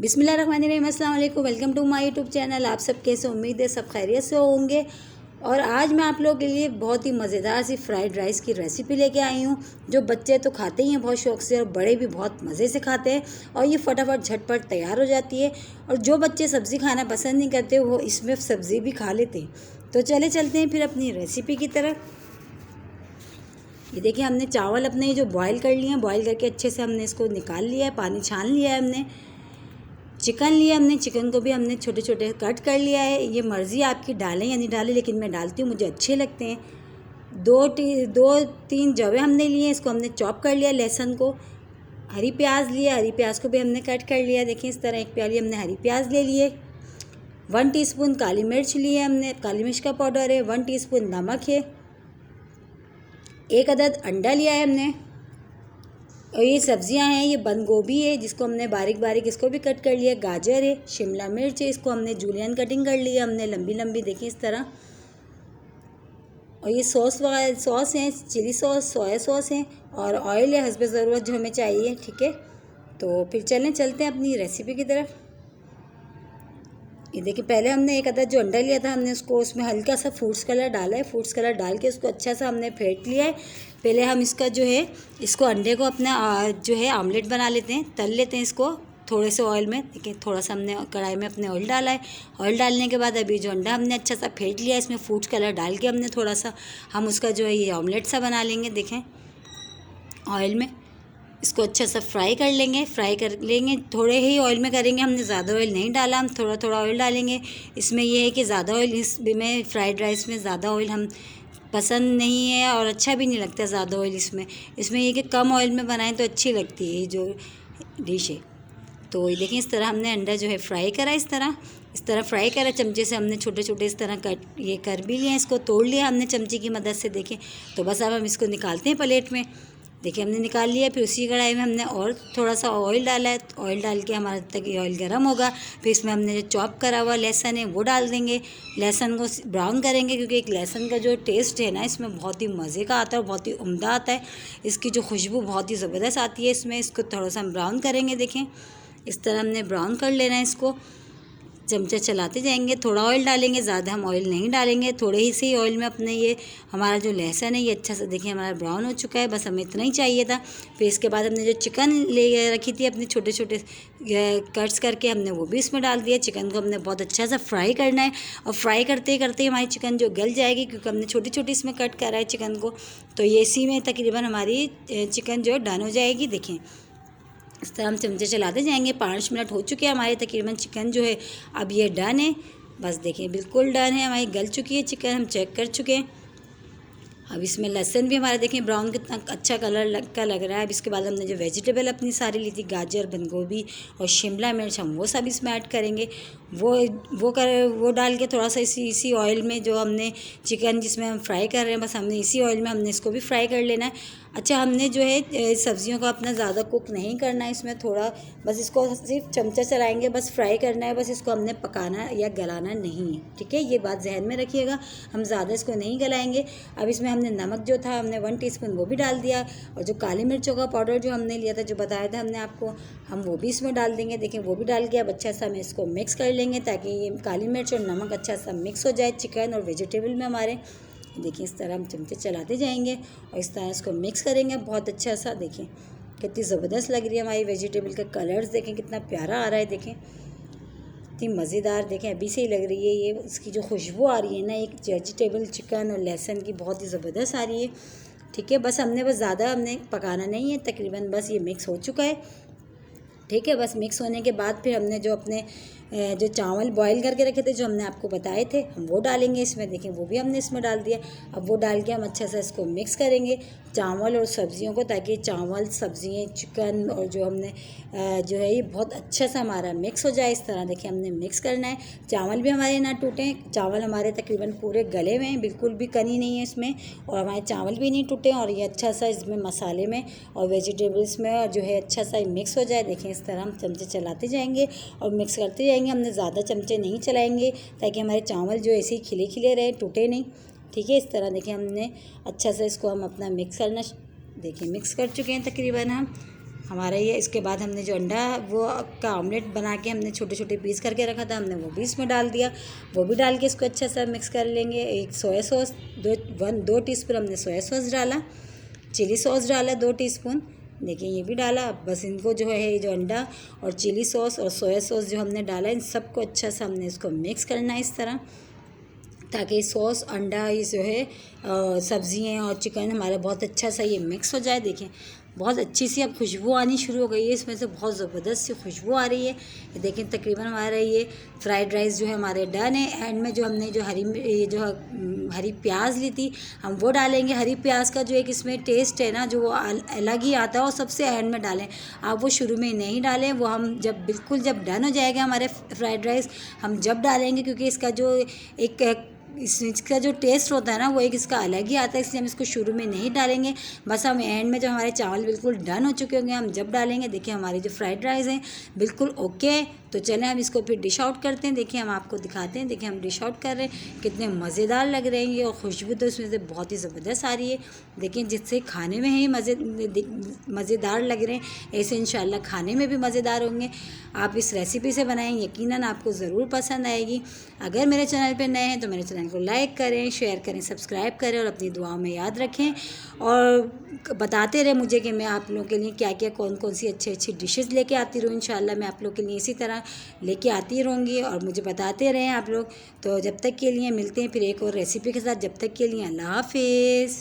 बिस्मिल्लाहिर्रहमानिर्रहीम, अस्सलाम वालेकुम। Welcome to my YouTube channel. आप सब कैसे, उम्मीद है सब खैरियत से होंगे। और आज मैं आप लोगों के लिए बहुत ही मज़ेदार सी फ्राइड राइस की रेसिपी लेके आई हूँ, जो बच्चे तो खाते ही हैं बहुत शौक़ से और बड़े भी बहुत मज़े से खाते हैं। और ये फटाफट झटपट तैयार हो जाती है। और जो बच्चे सब्ज़ी खाना पसंद नहीं करते वो इसमें सब्ज़ी भी खा लेते हैं। तो चलते हैं फिर अपनी रेसिपी की तरफ। ये देखिए, हमने चावल अपने जो बॉयल कर लिए हैं, बॉयल करके अच्छे से हमने इसको निकाल लिया है, पानी छान लिया है हमने। चिकन लिया हमने, चिकन को भी हमने छोटे छोटे कट कर लिया है। ये मर्ज़ी आपकी डालें या नहीं डालें, लेकिन मैं डालती हूँ, मुझे अच्छे लगते हैं। दो तीन जवे हमने लिए, इसको हमने चॉप कर लिया। लहसुन को, हरी प्याज लिया, हरी प्याज को भी हमने कट कर लिया। देखिए इस तरह एक प्याली हमने हरी प्याज ले लिए। 1 टीस्पून काली मिर्च ली है हमने, काली मिर्च का पाउडर है। 1 टीस्पून नमक है। 1 अदद अंडा लिया है हमने। और ये सब्जियां हैं, ये बंद गोभी है जिसको हमने बारीक बारीक इसको भी कट कर लिया। गाजर है, शिमला मिर्च है, इसको हमने जूलियन कटिंग कर लिया हमने लंबी लंबी, देखिए इस तरह। और ये सॉस है, चिली सॉस, सोया सॉस है और ऑयल है हस्ब ज़रूरत जो हमें चाहिए। ठीक है, तो फिर चलते हैं अपनी रेसिपी की तरफ। ये देखिए, पहले हमने 1 अदद जो अंडा लिया था, हमने उसको उसमें हल्का सा फूड्स कलर डाला है। फूड्स कलर डाल के उसको अच्छा सा हमने फेंट लिया है। पहले हम इसका जो है, इसको अंडे को अपना जो है आमलेट बना लेते हैं, तल लेते हैं इसको थोड़े से ऑयल में। देखिए थोड़ा सा हमने कढ़ाई में अपने ऑयल डाला है। ऑयल डालने के बाद अभी जो अंडा हमने अच्छा सा फेंट लिया है, इसमें फूड्स कलर डाल के हमने थोड़ा सा हम उसका जो है ये ऑमलेट सा बना लेंगे। देखें ऑयल में इसको अच्छा सा फ्राई कर लेंगे। थोड़े ही ऑयल में करेंगे, हमने ज़्यादा ऑयल नहीं डाला, हम थोड़ा थोड़ा ऑयल डालेंगे। इसमें यह है कि ज़्यादा ऑयल इसमें फ्राइड राइस में ज़्यादा ऑयल हम पसंद नहीं है और अच्छा भी नहीं लगता ज़्यादा ऑयल इसमें ये कि कम ऑयल में बनाएं तो अच्छी लगती है जो डिश है। तो ये देखिए, इस तरह हमने अंडा जो है फ्राई करा, इस तरह फ्राई करा। चमचे से हमने छोटे छोटे इस तरह कर भी लिए, इसको तोड़ लिया हमने चमचे की मदद से। देखें, तो बस अब हम इसको निकालते हैं प्लेट में। देखिए हमने निकाल लिया। फिर उसी कढ़ाई में हमने और थोड़ा सा ऑयल डाला है। ऑयल डाल के हमारा तक ये ऑयल गर्म होगा, फिर इसमें हमने जो चॉप करा हुआ लहसुन है वो डाल देंगे। लहसुन को ब्राउन करेंगे, क्योंकि एक लहसुन का जो टेस्ट है ना, इसमें बहुत ही मज़े का आता है और बहुत ही उम्दा आता है। इसकी जो खुशबू बहुत ही ज़बरदस्त आती है इसमें। इसको थोड़ा सा हम ब्राउन करेंगे। देखें इस तरह हमने ब्राउन कर लेना है इसको। चमचा चलाते जाएंगे। थोड़ा ऑयल डालेंगे, ज़्यादा हम ऑयल नहीं डालेंगे, थोड़े ही से ऑयल में अपने ये हमारा जो लहसुन है ये अच्छा सा देखिए हमारा ब्राउन हो चुका है। बस हमें इतना ही चाहिए था। फिर इसके बाद हमने जो चिकन ले रखी थी अपने छोटे छोटे कट्स करके, हमने वो भी इसमें डाल दिया। चिकन को हमने बहुत अच्छा सा फ्राई करना है और फ्राई करते करते हमारी चिकन जो गल जाएगी, क्योंकि हमने छोटी छोटी इसमें कट करा है चिकन को। तो ये इसी में तकरीबन हमारी चिकन जो डन हो जाएगी। देखें इस तरह हम चमचे चलाते जाएंगे। 5 मिनट हो चुके हैं हमारे तकरीबन। चिकन जो है अब ये डन है। बस देखिए बिल्कुल डन है, हमारी गल चुकी है चिकन, हम चेक कर चुके हैं। अब इसमें लहसुन भी हमारा देखें ब्राउन कितना अच्छा कलर लग रहा है। अब इसके बाद हमने जो वेजिटेबल अपनी सारी ली थी, गाजर, बंद गोभी और शिमला मिर्च, हम वो सब इसमें ऐड करेंगे। वो डाल के थोड़ा सा इसी ऑयल में जो हमने चिकन जिसमें हम फ्राई कर रहे हैं, बस हमने इसी ऑयल में हमने इसको भी फ्राई कर लेना है। अच्छा, हमने जो है सब्जियों को अपना ज़्यादा कुक नहीं करना है इसमें, थोड़ा बस इसको सिर्फ चमचा चलाएंगे, बस फ्राई करना है। बस इसको हमने पकाना या गलाना नहीं है। ठीक है, ये बात जहन में रखिएगा, हम ज़्यादा इसको नहीं गलाएंगे। अब इसमें हमने नमक जो था हमने 1 टीस्पून वो भी डाल दिया। और जो काली मिर्चों का पाउडर जो हमने लिया था, जो बताया था हमने आपको, हम वो भी इसमें डाल देंगे। देखें वो भी डाल के अब अच्छा सा हम इसको मिक्स कर लेंगे, ताकि ये काली मिर्च और नमक अच्छा सा मिक्स हो जाए चिकन और वेजिटेबल में हमारे। देखिए इस तरह हम चमचे चलाते जाएंगे और इस तरह इसको मिक्स करेंगे बहुत अच्छा सा। देखें कितनी ज़बरदस्त लग रही है हमारी वेजिटेबल का कलर्स, देखें कितना प्यारा आ रहा है। देखें इतनी मज़ेदार, देखें अभी से ही लग रही है। ये इसकी जो खुशबू आ रही है ना, एक वेजिटेबल चिकन और लहसुन की, बहुत ही ज़बरदस्त आ रही है। ठीक है, बस ज़्यादा हमने पकाना नहीं है, तकरीबन बस ये मिक्स हो चुका है। ठीक है, बस मिक्स होने के बाद फिर हमने जो अपने जो चावल बॉईल करके रखे थे, जो हमने आपको बताए थे, हम वो डालेंगे इसमें। देखें वो भी हमने इसमें डाल दिया। अब वो डाल के हम अच्छा सा इसको मिक्स करेंगे चावल और सब्जियों को, ताकि चावल, सब्जियाँ, चिकन और जो हमने जो है ये बहुत अच्छा सा हमारा मिक्स हो जाए। इस तरह देखिए हमने मिक्स करना है। चावल भी हमारे ना टूटें, चावल हमारे तकरीबन पूरे गले हुए हैं, बिल्कुल भी कनी नहीं है इसमें, और हमारे चावल भी नहीं टूटे, और ये अच्छा सा इसमें मसाले में और वेजिटेबल्स में जो है अच्छा सा मिक्स हो जाए। देखें इस तरह हम चमचे चलाते जाएंगे और मिक्स करते जाएंगे। हमने ज़्यादा चमचे नहीं चलाएंगे, ताकि हमारे चावल जो ऐसे ही खिले खिले रहे, टूटे नहीं। ठीक है, इस तरह देखिए हमने अच्छा सा इसको हम अपना मिक्स करना, देखिए मिक्स कर चुके हैं तकरीबन हम। हमारा ये इसके बाद हमने जो अंडा वो का ऑमलेट बना के हमने छोटे छोटे पीस करके रखा था, हमने वो भी इसमें डाल दिया। वो भी डाल के इसको अच्छा सा मिक्स कर लेंगे। एक सोया सॉस 2 टीस्पून हमने सोया सॉस डाला, चिली सॉस डाला 2 टीस्पून, देखिए ये भी डाला। बस इनको जो है जो अंडा और चिली सॉस और सोया सॉस जो हमने डाला, इन सबको अच्छा सा हमने इसको मिक्स करना है इस तरह, ताकि सॉस अंडा ये जो है सब्जियाँ और चिकन हमारा बहुत अच्छा सा ये मिक्स हो जाए। देखें बहुत अच्छी सी अब खुशबू आनी शुरू हो गई है, इसमें से बहुत ज़बरदस्त सी खुशबू आ रही है। ये देखें तकरीबन हमारा ये फ्राइड राइस जो है हमारे डन है। एंड में जो हमने जो हरी प्याज ली थी हम वो डालेंगे। हरी प्याज का जो एक इसमें टेस्ट है ना, जो वो अलग ही आता है, और सबसे एंड में डालें आप, वो शुरू में नहीं डालें, वो हम जब बिल्कुल जब डन हो जाएगा हमारे फ्राइड राइस हम जब डालेंगे, क्योंकि इसका जो एक इसका जो टेस्ट होता है ना वो एक इसका अलग ही आता है, इसलिए हम इसको शुरू में नहीं डालेंगे। बस हम एंड में जब हमारे चावल बिल्कुल डन हो चुके होंगे हम जब डालेंगे। देखिए हमारे जो फ्राइड राइस हैं बिल्कुल ओके। तो चलें हम इसको फिर डिश आउट करते हैं। देखिए हम आपको दिखाते हैं, देखिए हम डिश आउट कर रहे हैं, कितने मज़ेदार लग रहे हैं ये, और खुशबू तो इसमें से बहुत ही ज़बरदस्त आ रही है। देखिए जिससे खाने में ही मज़ेदार लग रहे हैं, ऐसे इंशाल्लाह खाने में भी मज़ेदार होंगे। आप इस रेसिपी से बनाएं, यकीनन आपको ज़रूर पसंद आएगी। अगर मेरे चैनल पर नए हैं तो मेरे चैनल को लाइक करें, शेयर करें, सब्सक्राइब करें और अपनी दुआओं में याद रखें, और बताते रहे मुझे कि मैं आप लोगों के लिए क्या क्या कौन कौन सी अच्छी अच्छी डिशेस लेके आती रहूँ। इंशाल्लाह मैं आप लोग के लिए इसी तरह लेके आती रहूँगी, और मुझे बताते रहें आप लोग। तो जब तक के लिए मिलते हैं फिर एक और रेसिपी के साथ, जब तक के लिए अल्लाह हाफिज़।